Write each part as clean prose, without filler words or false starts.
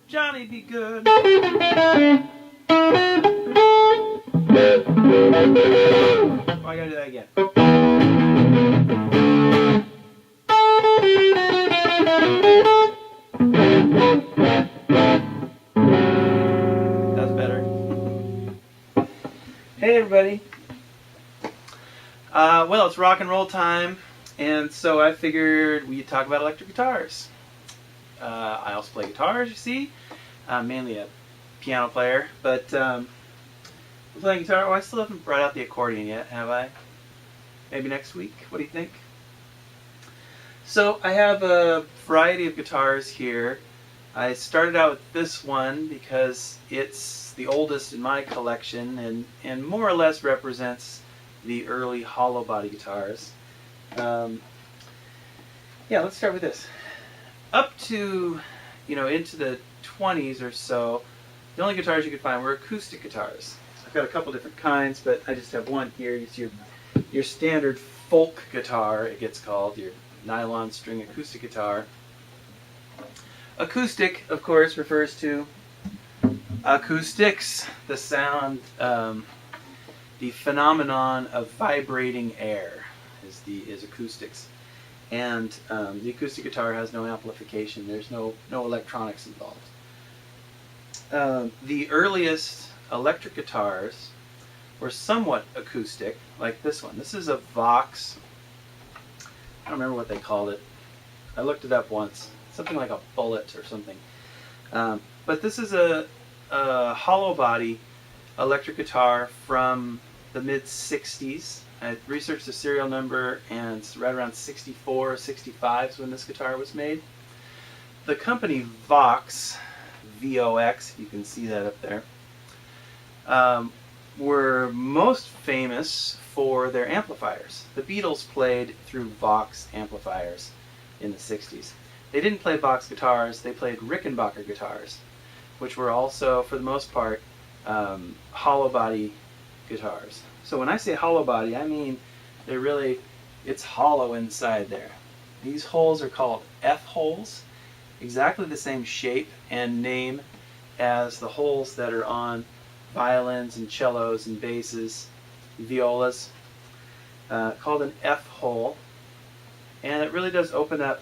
Johnny be good. Oh, I gotta do that again. That's better. Hey everybody. Well, it's rock and roll time, and so I figured we'd talk about electric guitars. I also play guitars, you see. I'm mainly a piano player, but I'm playing guitar. Oh, I still haven't brought out the accordion yet, have I? Maybe next week? What do you think? So I have a variety of guitars here. I started out with this one because it's the oldest in my collection and more or less represents the early hollow body guitars. Yeah, let's start with this. Up to, into the 20s or so, the only guitars you could find were acoustic guitars. I've got a couple different kinds, but I just have one here. It's your standard folk guitar, it gets called, your nylon string acoustic guitar. Acoustic, of course, refers to acoustics, the sound, the phenomenon of vibrating air is acoustics. And the acoustic guitar has no amplification. There's no electronics involved. The earliest electric guitars were somewhat acoustic, like this one. This is a Vox. I don't remember what they called it. I looked it up once. Something like a Bullet or something. But this is a hollow body electric guitar from the mid-60s. I researched the serial number, and it's right around 64 or 65 is when this guitar was made. The company Vox, V-O-X, you can see that up there, were most famous for their amplifiers. The Beatles played through Vox amplifiers in the 60s. They didn't play Vox guitars, they played Rickenbacker guitars, which were also, for the most part, hollow body guitars. So when I say hollow body, I mean it's hollow inside there. These holes are called F-holes, exactly the same shape and name as the holes that are on violins and cellos and basses, violas, called an F-hole, and it really does open up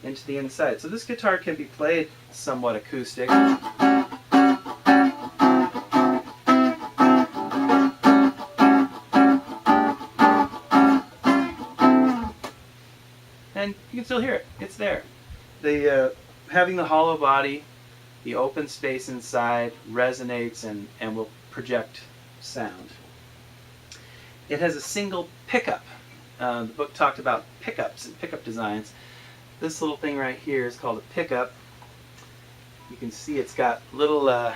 into the inside. So this guitar can be played somewhat acoustic. And you can still hear it. It's there. Having the hollow body, the open space inside resonates and will project sound. It has a single pickup. The book talked about pickups and pickup designs. This little thing right here is called a pickup. You can see it's got there's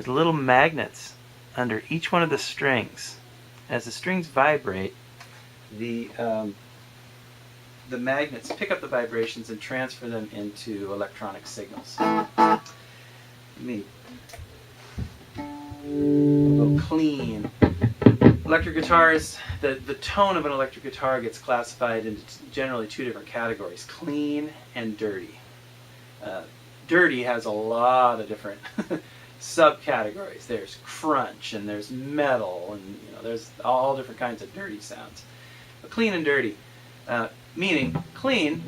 little magnets under each one of the strings. As the strings vibrate, the magnets pick up the vibrations and transfer them into electronic signals. Let me go clean. Electric guitars, the tone of an electric guitar gets classified into generally two different categories, clean and dirty. Dirty has a lot of different subcategories. There's crunch and there's metal and there's all different kinds of dirty sounds. But clean and dirty, meaning clean,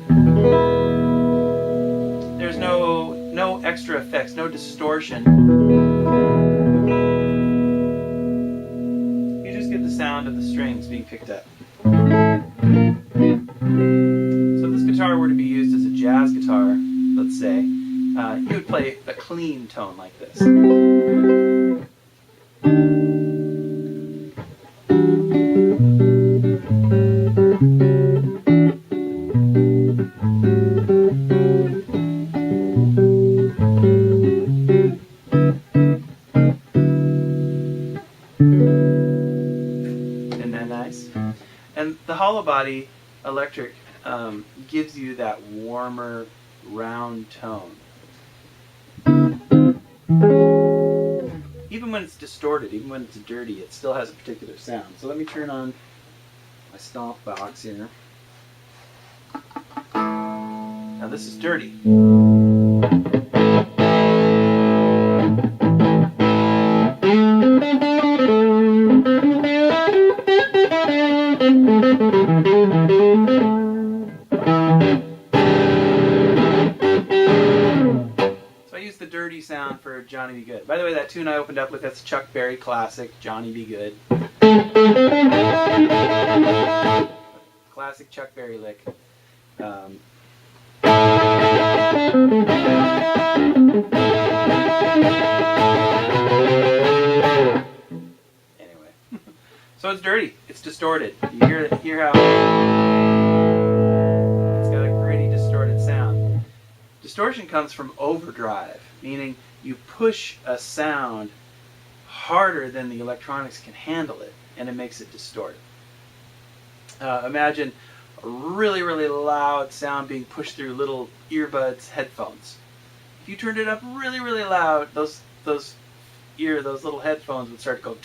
there's no extra effects, no distortion. You just get the sound of the strings being picked up. you would play a clean tone like this. Isn't that nice? And the hollow body electric gives you that warmer, round tone. Even when it's distorted, even when it's dirty, it still has a particular sound. So let me turn on my stomp box here. Now this is dirty. The dirty sound for Johnny B. Goode. By the way, that tune I opened up with, that's Chuck Berry classic, Johnny B. Goode. Classic Chuck Berry lick. Anyway, so it's dirty. It's distorted. You hear how it's got a gritty, distorted sound. Distortion comes from overdrive, meaning you push a sound harder than the electronics can handle it, and it makes it distort. Imagine a really, really loud sound being pushed through little earbuds, headphones. If you turned it up really, really loud, those little headphones would start to go,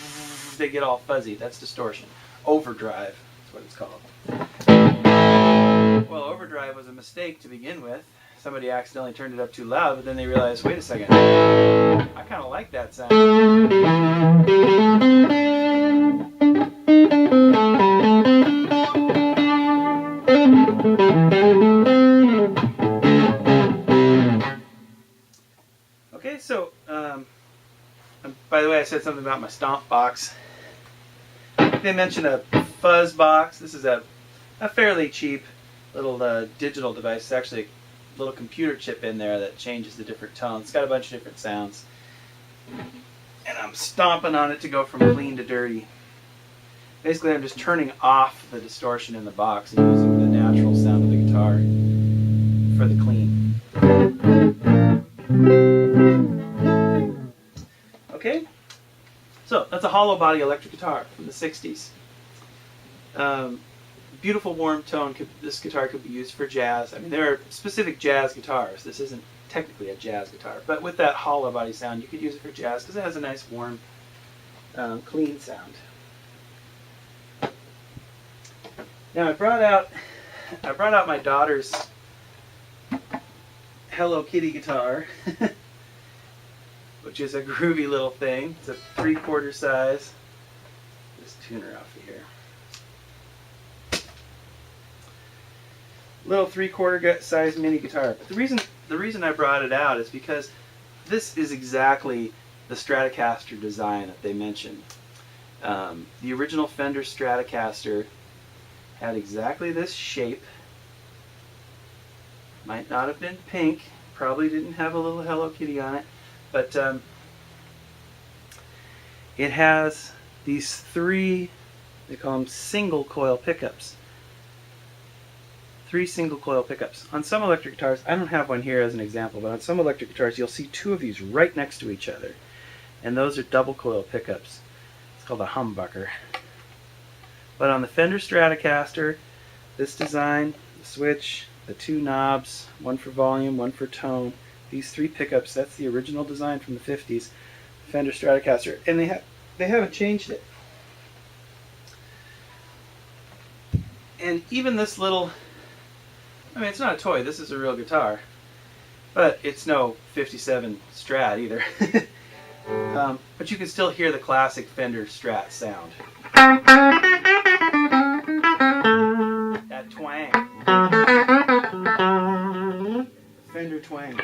they get all fuzzy. That's distortion. Overdrive is what it's called. Well, overdrive was a mistake to begin with. Somebody accidentally turned it up too loud, but then they realized, wait a second, I kind of like that sound. Okay, so, by the way, I said something about my stomp box. They mentioned a fuzz box. This is a fairly cheap little digital device. It's actually little computer chip in there that changes the different tones. It's got a bunch of different sounds. And I'm stomping on it to go from clean to dirty. Basically, I'm just turning off the distortion in the box and using the natural sound of the guitar for the clean. Okay? So, that's a hollow body electric guitar from the 60s. Beautiful warm tone. This guitar could be used for jazz. I mean, there are specific jazz guitars. This isn't technically a jazz guitar, but with that hollow body sound, you could use it for jazz because it has a nice warm, clean sound. Now I brought out my daughter's Hello Kitty guitar, which is a groovy little thing. It's a 3/4 size. Just tune her off of here. Little 3/4 size mini guitar. But the reason I brought it out is because this is exactly the Stratocaster design that they mentioned. The original Fender Stratocaster had exactly this shape. Might not have been pink. Probably didn't have a little Hello Kitty on it. But it has these three, they call them single coil pickups. 3 single coil pickups. On some electric guitars, I don't have one here as an example, but on some electric guitars you'll see 2 of these right next to each other. And those are double coil pickups. It's called a humbucker. But on the Fender Stratocaster, this design, the switch, the 2 knobs, one for volume, one for tone, these 3 pickups, that's the original design from the 50s, Fender Stratocaster, and they haven't changed it. And even this little, I mean, it's not a toy, this is a real guitar, but it's no 57 Strat either. But you can still hear the classic Fender Strat sound. That twang. Fender twang.